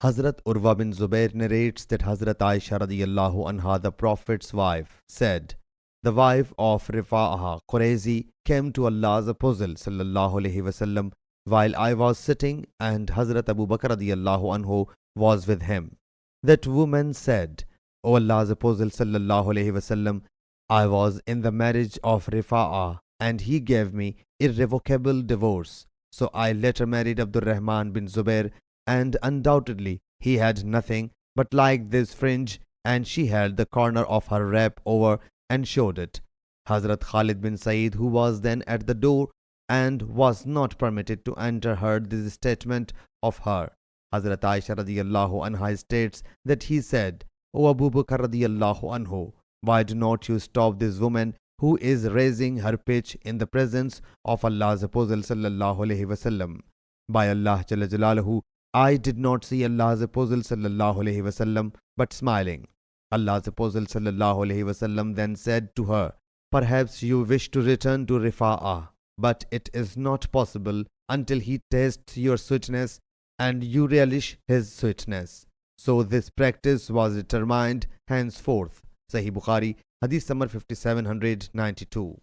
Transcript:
Hazrat Urwa bin Zubair narrates that Hazrat Aisha radiyallahu anha, the Prophet's wife, said, "The wife of Rifa'ah Qurayzi came to Allah's Apostle sallallahu alaihi wasallam while I was sitting and Hazrat Abu Bakr radiyallahu anhu was with him. That woman said, O Allah's Apostle sallallahu alaihi wasallam, I was in the marriage of Rifa'ah and he gave me irrevocable divorce. So I later married Abdul Rahman bin Zubair, and undoubtedly he had nothing but like this fringe, and she had the corner of her wrap over and showed it." Hazrat Khalid bin Saeed, who was then at the door and was not permitted to enter, heard this statement of her. Hazrat Aisha radiyallahu anha states that he said, "O Abu Bakr radiyallahu anhu, why do not you stop this woman who is raising her pitch in the presence of Allah's Apostle sallallahu alaihi wasallam? By Allah Jalla Jalaluhu, I did not see Allah's Apostle sallallahu alaihi wasallam but smiling." Allah's Apostle sallallahu alaihi wasallam then said to her, "Perhaps you wish to return to Rifa'ah, but it is not possible until he tastes your sweetness and you relish his sweetness." So this practice was determined henceforth. Sahih Bukhari, Hadith number 5792.